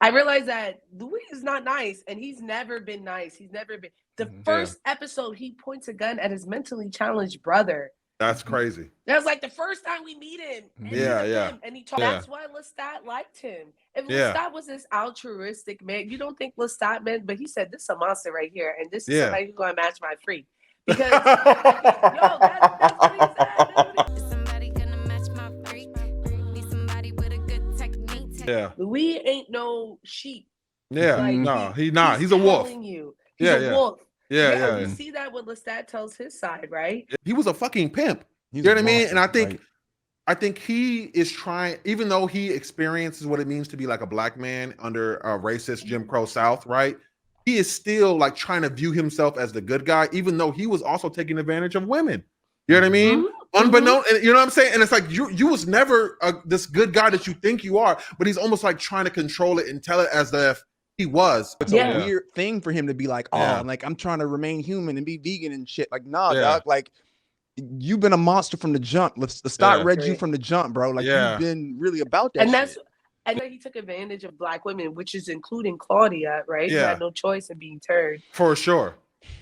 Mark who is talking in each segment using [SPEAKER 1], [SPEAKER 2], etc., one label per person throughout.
[SPEAKER 1] I realized that Louis is not nice, and he's never been nice. He's never been. The first episode, he points a gun at his mentally challenged brother.
[SPEAKER 2] That's crazy.
[SPEAKER 1] That was like the first time we meet him. And he's a pimp, and he talks. That's why Lestat liked him. If Lestat was this altruistic man, you don't think Lestat meant, but he said, this is a monster right here, and this is somebody who's going to match my freak. Because, yo, that's what he said. Somebody gonna match my freak. Need somebody with a good technique. Yeah. Louis ain't no sheep.
[SPEAKER 2] Yeah, like, no, he's not. He's a wolf.
[SPEAKER 1] He's a wolf.
[SPEAKER 2] Yeah.
[SPEAKER 1] You see that when Lestat tells his side, right?
[SPEAKER 2] He was a fucking pimp. You know what I mean? And I think he is trying, even though he experiences what it means to be like a black man under a racist Jim Crow South, right? He is still like trying to view himself as the good guy, even though he was also taking advantage of women. You know what I mean? Unbeknownst, and you know what I'm saying? And it's like you was never this good guy that you think you are, but he's almost like trying to control it and tell it as if he was.
[SPEAKER 3] It's a weird thing for him to be like, oh, like I'm trying to remain human and be vegan and shit. Like, nah, dog. Like, you've been a monster from the jump. Let's start read you from the jump, bro. Like, you've been really about that.
[SPEAKER 1] And then he took advantage of black women, which is including Claudia, right? He had no choice in being turned.
[SPEAKER 2] For sure.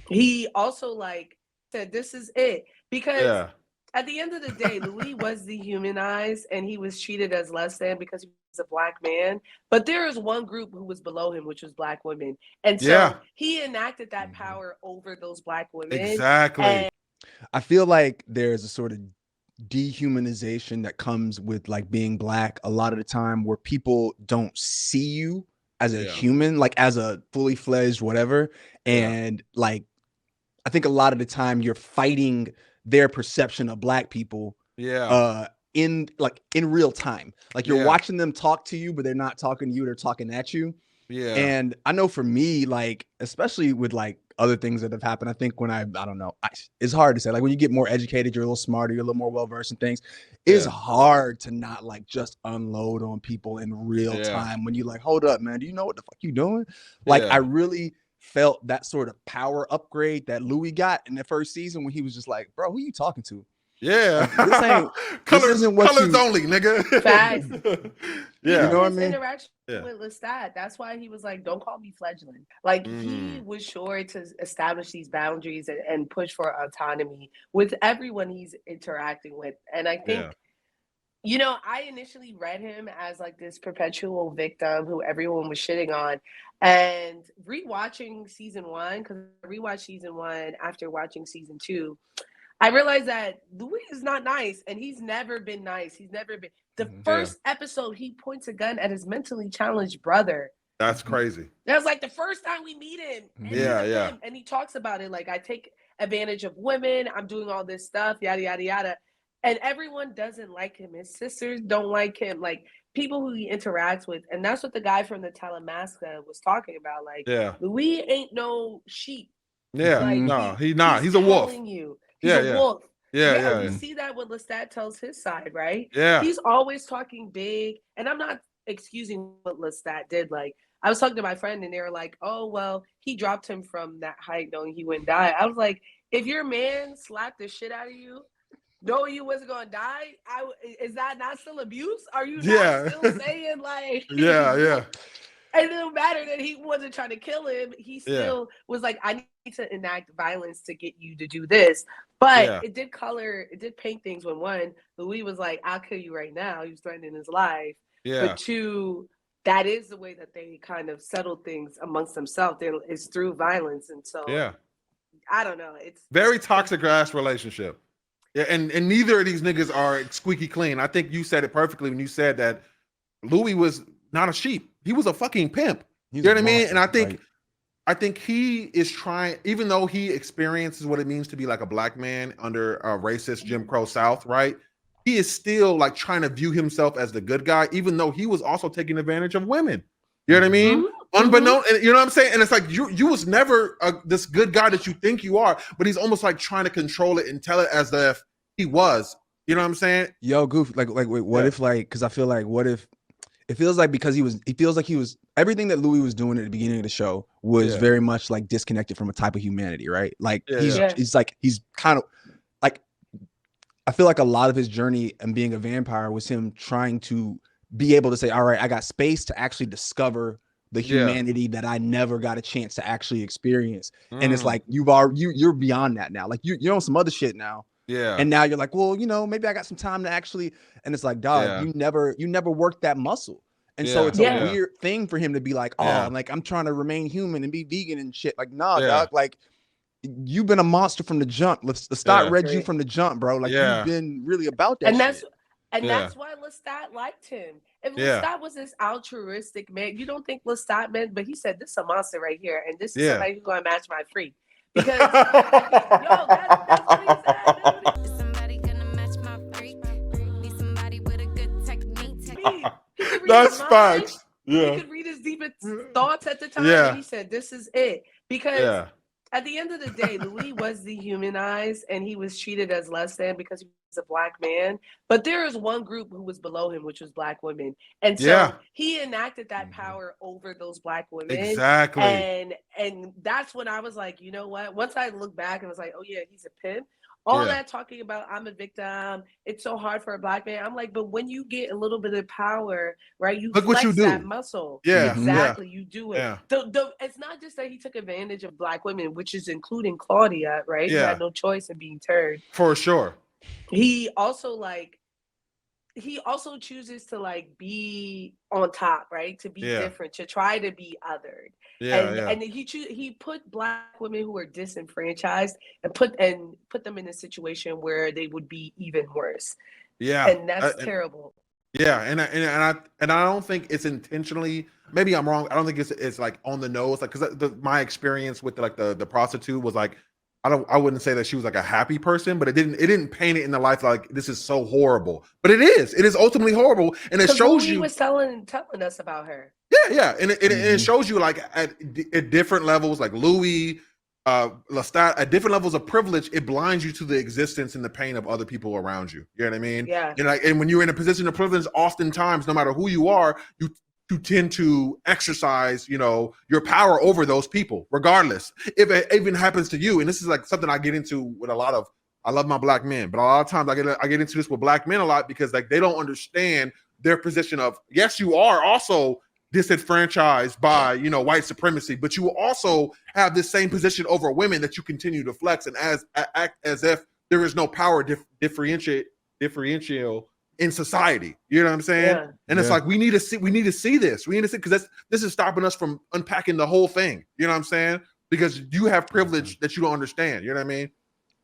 [SPEAKER 1] He also like said, this is it. Because at the end of the day, Louis was dehumanized and he was treated as less than because he was a black man. But there is one group who was below him, which was black women. And so he enacted that power over those black women.
[SPEAKER 2] Exactly.
[SPEAKER 1] And
[SPEAKER 3] I feel like there's a sort of dehumanization that comes with like being black a lot of the time, where people don't see you as a human, like as a fully fledged whatever. And like, I think a lot of the time you're fighting their perception of black people in real time. Like you're watching them talk to you, but they're not talking to you, they're talking at you. And I know for me, like, especially with like other things that have happened, I think when I don't know, it's hard to say, like when you get more educated, you're a little smarter, you're a little more well-versed in things. It's hard to not like just unload on people in real time when you're like, hold up, man, do you know what the fuck you doing? Like I really felt that sort of power upgrade that Louis got in the first season when he was just like, bro, who you talking to?
[SPEAKER 2] Yeah.
[SPEAKER 3] Colors
[SPEAKER 2] only, nigga.
[SPEAKER 1] Facts.
[SPEAKER 3] You know what I mean?
[SPEAKER 1] Interaction with Lestat. That's why he was like, don't call me fledgling. Like he was sure to establish these boundaries and push for autonomy with everyone he's interacting with. And I think, you know, I initially read him as like this perpetual victim who everyone was shitting on. And rewatching season 1, because I rewatched season 1 after watching season 2, I realized that Louis is not nice, and he's never been nice. He's never been. The first episode, he points a gun at his mentally challenged brother.
[SPEAKER 2] That's crazy.
[SPEAKER 1] That was like the first time we meet him. And and he talks about it like, I take advantage of women. I'm doing all this stuff, yada, yada, yada. And everyone doesn't like him. His sisters don't like him. Like, people who he interacts with. And that's what the guy from the Talamasca was talking about. Like, Louis ain't no sheep.
[SPEAKER 2] Yeah, like, no, he's not. He's a wolf.
[SPEAKER 1] He's a wolf.
[SPEAKER 2] Yeah.
[SPEAKER 1] You see that when Lestat tells his side, right?
[SPEAKER 2] Yeah.
[SPEAKER 1] He's always talking big. And I'm not excusing what Lestat did. Like, I was talking to my friend and they were like, oh, well, he dropped him from that height knowing he wouldn't die. I was like, if your man slapped the shit out of you, knowing you wasn't going to die, is that not still abuse? Are you not still saying like...
[SPEAKER 2] Yeah.
[SPEAKER 1] And it didn't matter that he wasn't trying to kill him. He still was like, I need to enact violence to get you to do this. But it did paint things when one, Louis was like, I'll kill you right now. He was threatening his life.
[SPEAKER 2] Yeah.
[SPEAKER 1] But two, that is the way that they kind of settle things amongst themselves. It's through violence. And so, I don't know. It's
[SPEAKER 2] very toxic ass relationship. Yeah, and neither of these niggas are squeaky clean. I think you said it perfectly when you said that Louis was not a sheep. He was a fucking pimp. You know what I mean? And I think he is trying, even though he experiences what it means to be like a black man under a racist Jim Crow South, right? He is still like trying to view himself as the good guy, even though he was also taking advantage of women. You know what I mean? Unbeknownst, and you know what I'm saying? And it's like you was never this good guy that you think you are, but he's almost like trying to control it and tell it as if he was. You know what I'm saying?
[SPEAKER 3] Yo, Goof, like wait, what if like, because I feel like, what if it feels like, because he feels like he was, everything that Louis was doing at the beginning of the show was very much like disconnected from a type of humanity, right? Like he's like, he's kind of like, I feel like a lot of his journey and being a vampire was him trying to be able to say, all right, I got space to actually discover the humanity that I never got a chance to actually experience. And it's
[SPEAKER 2] Mm.
[SPEAKER 3] like you're beyond that now. Like you're on some other shit now.
[SPEAKER 2] Yeah.
[SPEAKER 3] And now you're like, well, you know, maybe I got some time to actually. And it's like, dog, you never worked that muscle. And so it's a weird thing for him to be like, oh, like I'm trying to remain human and be vegan and shit. Like, nah, dog, like you've been a monster from the jump. Lestat read you from the jump, bro. Like you've been really about that shit.
[SPEAKER 1] That's why Lestat liked him. If Lestat was this altruistic man, you don't think Lestat meant, but he said, this is a monster right here, and this is somebody who's going to match my freak. Because, yo, that's what he said. Is somebody going to match my freak? Need somebody with a good technique.
[SPEAKER 2] That's facts. Yeah.
[SPEAKER 1] He could read his deepest thoughts at the time, and he said, this is it. Because at the end of the day, Louis was dehumanized, and he was treated as less than because he was a black man. But there is one group who was below him, which was black women. And so he enacted that power over those black women.
[SPEAKER 2] Exactly.
[SPEAKER 1] And that's when I was like, you know what? Once I look back and was like, oh yeah, he's a pimp. All that talking about I'm a victim, it's so hard for a black man. I'm like, but when you get a little bit of power, right? You
[SPEAKER 2] look
[SPEAKER 1] flex
[SPEAKER 2] what you do.
[SPEAKER 1] That muscle.
[SPEAKER 2] Yeah,
[SPEAKER 1] exactly. You do it. Yeah. It's not just that he took advantage of black women, which is including Claudia, right? Yeah. Who had no choice in being turned.
[SPEAKER 2] For sure.
[SPEAKER 1] He also chooses to like be on top, right? To be different, to try to be othered. And he put black women who were disenfranchised and put them in a situation where they would be even worse.
[SPEAKER 2] Yeah.
[SPEAKER 1] And that's terrible.
[SPEAKER 2] Yeah, and I don't think it's intentionally. Maybe I'm wrong. I don't think it's like on the nose. Like, because my experience with the prostitute was like, I wouldn't say that she was like a happy person, but it didn't paint it in the light like this is so horrible. But it is ultimately horrible, and it shows you.
[SPEAKER 1] He was telling us about her.
[SPEAKER 2] Yeah, and it shows you like at different levels, like Louis, Lestat, at different levels of privilege, it blinds you to the existence and the pain of other people around you. You know what I mean?
[SPEAKER 1] Yeah.
[SPEAKER 2] And when you're in a position of privilege, oftentimes, no matter who you are, you tend to exercise, your power over those people, regardless. If it even happens to you, and this is like something I get into with a lot of, I love my black men, but a lot of times I get into this with black men a lot because like they don't understand their position of, yes, you are also disenfranchised by, white supremacy, but you also have this same position over women that you continue to flex and act as if there is no power differential in society. You know what I'm saying? Yeah. And it's like we need to see this because this is stopping us from unpacking the whole thing. You know what I'm saying? Because you have privilege that you don't understand. You know what I mean?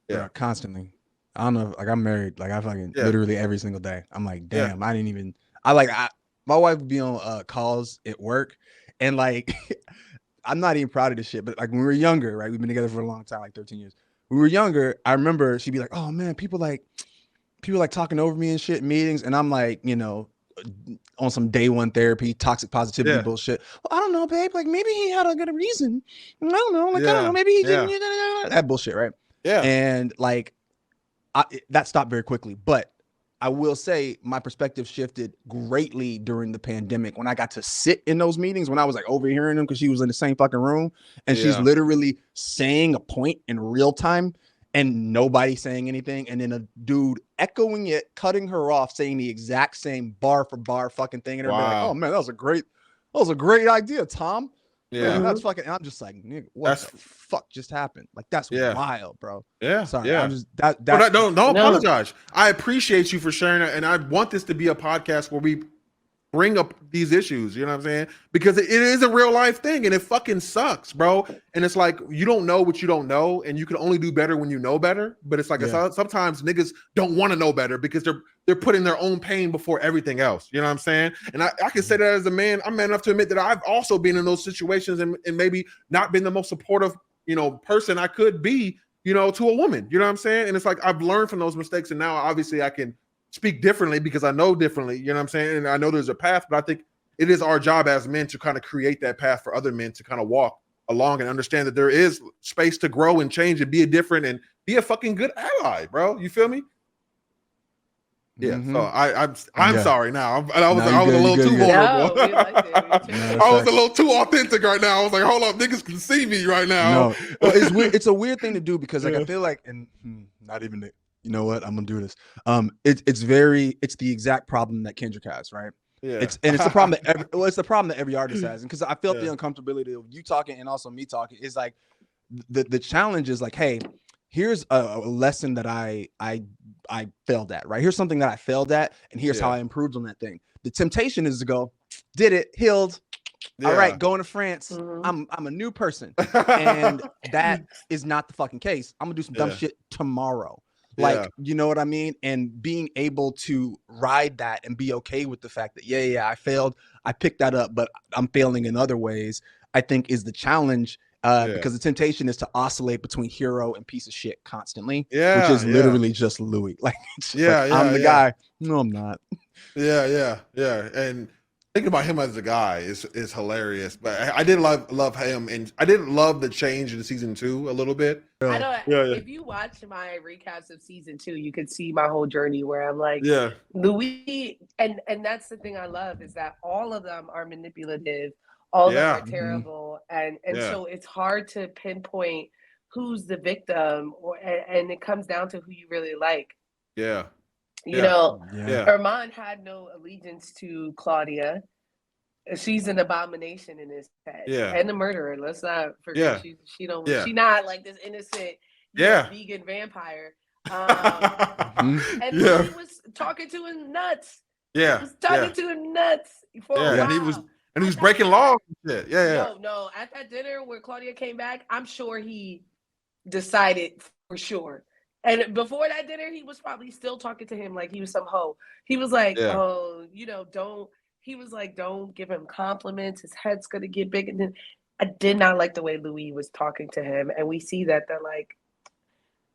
[SPEAKER 3] Yeah, constantly. I don't know. Like I'm married. Like I fucking literally every single day. I'm like, damn, I didn't even. My wife would be on calls at work, and like I'm not even proud of this shit. But like when we were younger, right? We've been together for a long time, like 13 years. When we were younger, I remember she'd be like, "Oh man, people like talking over me and shit in meetings," and I'm like, on some day one therapy, toxic positivity bullshit. Well, I don't know, babe. Like maybe he had a good reason. I don't know. Like I don't know. Maybe he didn't. That bullshit, right? Yeah. And like, that stopped very quickly. But I will say my perspective shifted greatly during the pandemic when I got to sit in those meetings, when I was like overhearing them because she was in the same fucking room and she's literally saying a point in real time and nobody saying anything. And then a dude echoing it, cutting her off, saying the exact same bar for bar fucking thing. And everybody like, oh man, that was a great idea, Tom. Yeah, that's fucking. And I'm just like, nigga, what the fuck just happened? Like that's wild, bro. Yeah, sorry. Yeah. I'm just
[SPEAKER 2] don't apologize. I appreciate you for sharing it, and I want this to be a podcast where we bring up these issues. You know what I'm saying? Because it is a real life thing, and it fucking sucks, bro. And it's like you don't know what you don't know, and you can only do better when you know better. But it's like sometimes niggas don't want to know better because they're putting their own pain before everything else. You know what I'm saying? And I can say that as a man. I'm man enough to admit that I've also been in those situations and maybe not been the most supportive, person I could be, to a woman. You know what I'm saying? And it's like I've learned from those mistakes, and now obviously I can speak differently because I know differently. You know what I'm saying? And I know there's a path, but I think it is our job as men to kind of create that path for other men to kind of walk along and understand that there is space to grow and change and be a different and be a fucking good ally, bro. You feel me? Yeah. So I'm sorry now. I was a little too vulnerable. I was a little too authentic right now. I was like, hold up, niggas can see me right now.
[SPEAKER 3] No, well, it's weird. It's a weird thing to do because like I feel like, and not even you know what, I'm gonna do this. It's the exact problem that Kendrick has, right?
[SPEAKER 2] Yeah.
[SPEAKER 3] It's the problem that it's the problem that every artist has. And because I felt the uncomfortability of you talking and also me talking is like the challenge is like, hey, here's a lesson that I failed at, right? Here's something that I failed at, and here's how I improved on that thing. The temptation is to go, did it, healed. All right, going to France. I'm a new person. And that is not the fucking case. I'm gonna do some dumb shit tomorrow. Like, you know what I mean? And being able to ride that and be okay with the fact that, I failed. I picked that up, but I'm failing in other ways, I think is the challenge. Because the temptation is to oscillate between hero and piece of shit constantly, which is literally just Louis. Like, it's just like, I'm the guy. No, I'm not.
[SPEAKER 2] Yeah. And thinking about him as a guy is hilarious. But I did love him, and I didn't love the change in season 2 a little bit.
[SPEAKER 1] I know. If you watch my recaps of season 2, you could see my whole journey where I'm like, Louis, and that's the thing I love is that all of them are manipulative. All of them are terrible, and so it's hard to pinpoint who's the victim, and it comes down to who you really like. You know, Armand had no allegiance to Claudia. She's an abomination in his head, and the murderer. Let's not forget she not like this innocent vegan vampire. And he was talking to his nuts. He was talking to his nuts for a while.
[SPEAKER 2] And he was breaking laws and shit.
[SPEAKER 1] No. At that dinner where Claudia came back, I'm sure he decided for sure. And before that dinner, he was probably still talking to him like he was some hoe. He was like, don't give him compliments. His head's going to get big. And then I did not like the way Louis was talking to him. And we see that they're like,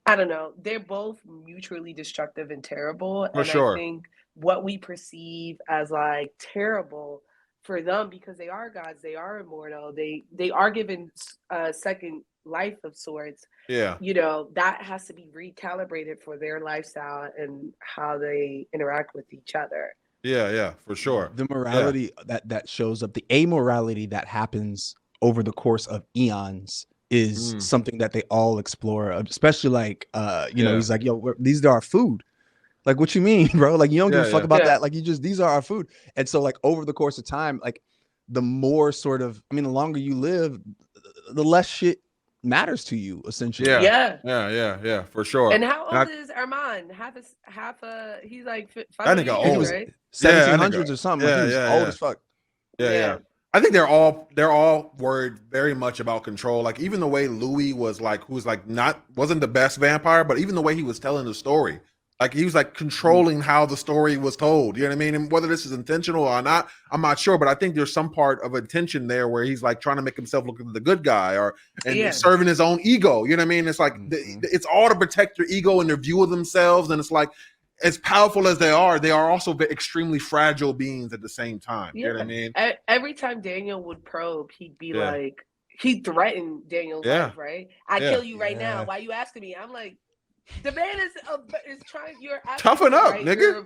[SPEAKER 1] I don't know. They're both mutually destructive and terrible. I think what we perceive as like terrible for them, because they are gods, they are immortal, they are given a second life of sorts. That has to be recalibrated for their lifestyle and how they interact with each other.
[SPEAKER 2] For sure.
[SPEAKER 3] The morality that shows up, the amorality that happens over the course of eons is something that they all explore, especially like he's like, yo, these are our food. Like, what you mean, bro? Like, you don't give a fuck about that. Like, these are our food. And so, like, over the course of time, like, the more sort of, the longer you live, the less shit matters to you, essentially.
[SPEAKER 2] Yeah, for sure.
[SPEAKER 1] And how old is Armand? He's like 5 years,
[SPEAKER 2] old,
[SPEAKER 1] right?
[SPEAKER 3] 1700s or something. Like, he was old as fuck.
[SPEAKER 2] Yeah. I think they're all worried very much about control. Like, even the way Louis was like, who was like wasn't the best vampire, but even the way he was telling the story. Like, he was like controlling how the story was told. You know what I mean? And whether this is intentional or not, I'm not sure. But I think there's some part of intention there where he's like trying to make himself look like the good guy and serving his own ego. You know what I mean? It's like it's all to protect their ego and their view of themselves. And it's like, as powerful as they are also extremely fragile beings at the same time. You know what I mean?
[SPEAKER 1] Every time Daniel would probe, he'd be like, he threatened Daniel's life, right? I kill you right now. Why you asking me? I'm like, the man is trying. You're
[SPEAKER 2] toughen up, nigga.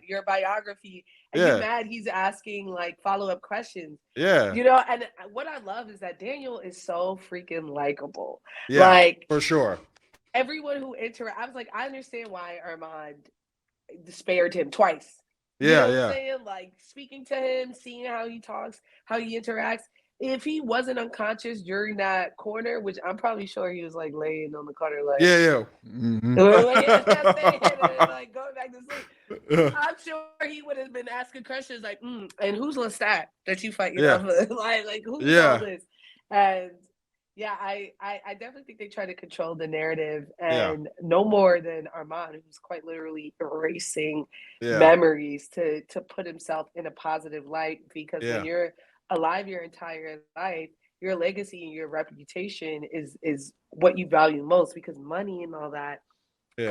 [SPEAKER 1] Your biography, and you're mad he's asking like follow-up questions. And what I love is that Daniel is so freaking likable. Like,
[SPEAKER 2] for sure.
[SPEAKER 1] Everyone who I was like, I understand why Armand spared him twice. You
[SPEAKER 2] know
[SPEAKER 1] what I'm saying? Like, speaking to him, seeing how he talks, how he interacts. If he wasn't unconscious during that corner, which I'm probably sure he was like laying on the corner, like like going back to sleep. I'm sure he would have been asking questions like, and who's Lestat that you fight? Like who's all this? And I definitely think they try to control the narrative, and no more than Armand, who's quite literally erasing memories to put himself in a positive light. Because when you're alive your entire life, your legacy and your reputation is what you value most, because money and all that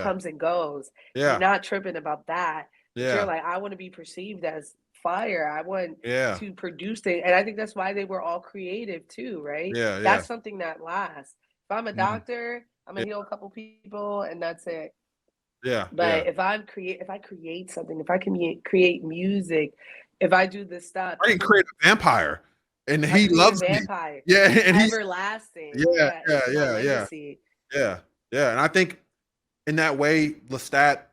[SPEAKER 1] comes and goes. You're not tripping about that. You're like, I want to be perceived as fire. I want to produce things. And I think that's why they were all creative too, right? That's something that lasts. If I'm a doctor, I'm gonna heal a couple people and that's it. But if I create something, if I can create music, if I do this stuff,
[SPEAKER 2] I can create a vampire, and he loves
[SPEAKER 1] vampire.
[SPEAKER 2] Me. And he's
[SPEAKER 1] everlasting.
[SPEAKER 2] Yeah. And I think in that way, Lestat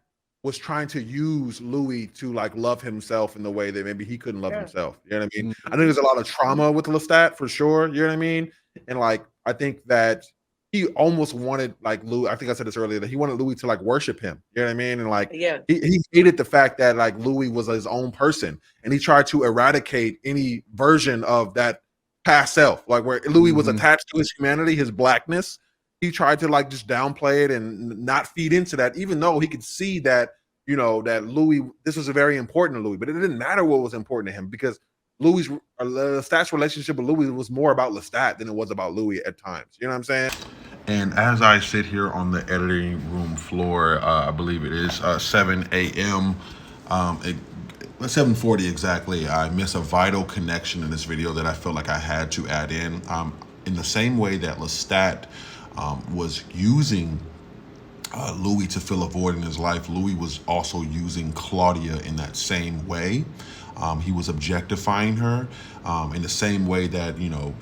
[SPEAKER 2] was trying to use Louis to like love himself in the way that maybe he couldn't love himself. You know what I mean? I think there's a lot of trauma with Lestat for sure. You know what I mean? And like, I think that he almost wanted like Louis. I think I said this earlier that he wanted Louis to like worship him. You know what I mean? And like, he hated the fact that like Louis was his own person, and he tried to eradicate any version of that past self, like where Louis was attached to his humanity, his blackness. He tried to like just downplay it and not feed into that, even though he could see that, you know, that Louis, this was very important to Louis, but it didn't matter what was important to him because Lestat's relationship with Louis was more about Lestat than it was about Louis at times. You know what I'm saying? And as I sit here on the editing room floor, I believe it is 7 a.m. 7:40 exactly. I miss a vital connection in this video that I felt like I had to add in. In the same way that Lestat was using Louis to fill a void in his life, Louis was also using Claudia in that same way. He was objectifying her in the same way that, you know,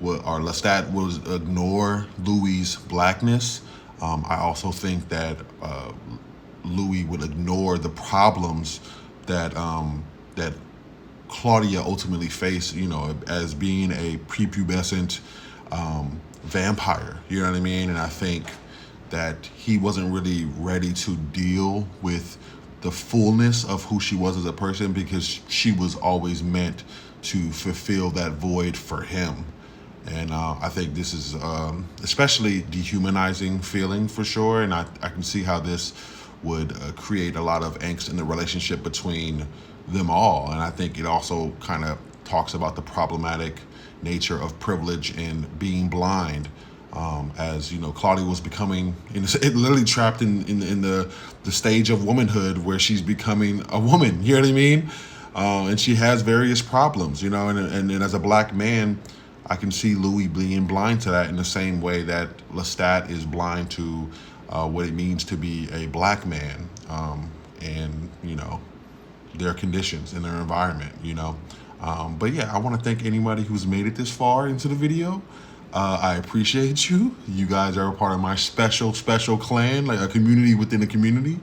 [SPEAKER 2] Lestat was ignore Louis's blackness. I also think that Louis would ignore the problems that that Claudia ultimately faced, you know, as being a prepubescent vampire. You know what I mean? And I think that he wasn't really ready to deal with the fullness of who she was as a person because she was always meant to fulfill that void for him. And I think this is especially dehumanizing feeling for sure. And I can see how this would create a lot of angst in the relationship between them all. And I think it also kind of talks about the problematic nature of privilege and being blind. As you know, Claudia was becoming literally trapped in the stage of womanhood where she's becoming a woman. You know what I mean? And she has various problems, you know. And as a black man, I can see Louis being blind to that in the same way that Lestat is blind to what it means to be a black man, and you know, their conditions and their environment. You know. But yeah, I want to thank anybody who's made it this far into the video. I appreciate you. You guys are a part of my special clan, like a community within a community.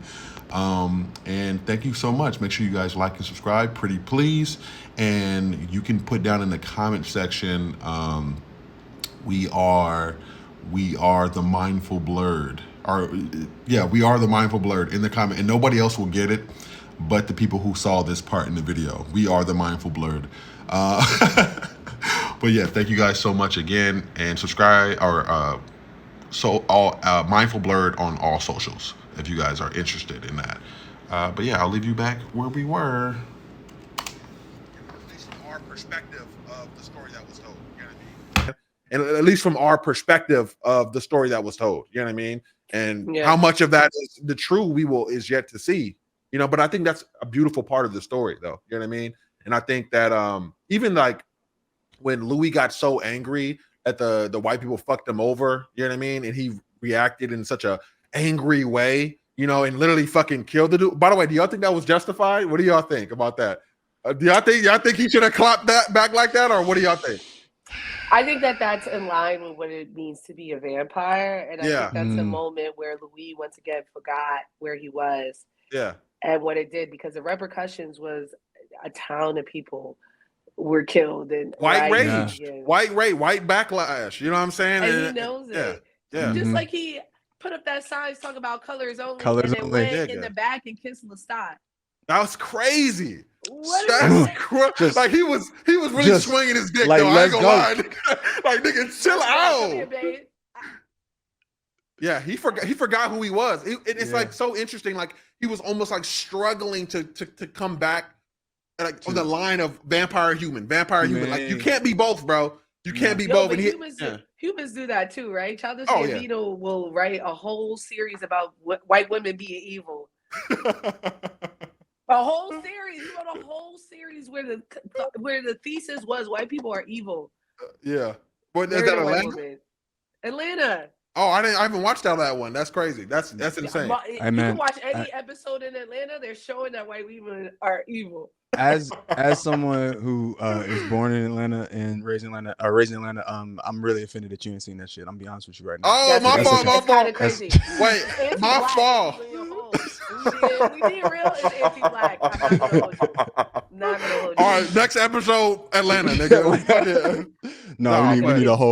[SPEAKER 2] And thank you so much. Make sure you guys like and subscribe, pretty please. And you can put down in the comment section, we are the Mindful Blerd. We are the Mindful Blerd in the comment, and nobody else will get it but the people who saw this part in the video. We are the Mindful Blerd. But yeah, thank you guys so much again, and subscribe or Mindful Blerd on all socials if you guys are interested in that. But yeah, I'll leave you back where we were. At least from our perspective of the story that was told, you know what I mean? And at least from our perspective of the story that was told, you know what I mean? And how much of that is the true is yet to see, you know. But I think that's a beautiful part of the story, though. You know what I mean? And I think that even like when Louis got so angry that the white people fucked him over, you know what I mean? And he reacted in such a angry way, you know, and literally fucking killed the dude. By the way, do y'all think that was justified? What do y'all think about that? Do y'all think he should have clapped that back like that, or what do y'all think?
[SPEAKER 1] I think that that's in line with what it means to be a vampire, and I think that's a moment where Louis once again forgot where he was, and what it did, because the repercussions was a town of people were killed and
[SPEAKER 2] white rage, white backlash. You know what I'm saying?
[SPEAKER 1] And he knows it. Yeah. Just like he put up that sign talking about colors only, and then went in the back and kissed Lestat.
[SPEAKER 2] That was crazy. Like he was really just swinging his dick.
[SPEAKER 3] Like,
[SPEAKER 2] though. I ain't gonna lie.
[SPEAKER 3] Like,
[SPEAKER 2] nigga, chill out. Yeah, he forgot who he was. It's like so interesting. Like he was almost like struggling to come back, like on the line of vampire human. Like you can't be both, bro. You can't be both. And
[SPEAKER 1] humans do that too, right? Childish Gambino will write a whole series about white women being evil. A whole series. He wrote a whole series where the thesis was white people are evil.
[SPEAKER 2] What is that, Atlanta?
[SPEAKER 1] Atlanta.
[SPEAKER 2] Oh, I haven't watched all that one. That's crazy. That's insane.
[SPEAKER 1] You can watch any episode in Atlanta. They're showing that white women are evil.
[SPEAKER 3] As someone who is born in Atlanta and raised in Atlanta, I'm really offended that you ain't seen that shit. I'm gonna be honest with you right now.
[SPEAKER 2] Oh, my fault.
[SPEAKER 1] Kind of crazy.
[SPEAKER 2] Wait, my fault.
[SPEAKER 1] We being real is anti-black. I'm not gonna hold you. Not gonna hold you.
[SPEAKER 2] All right, next episode, Atlanta, nigga.
[SPEAKER 3] No, we need a whole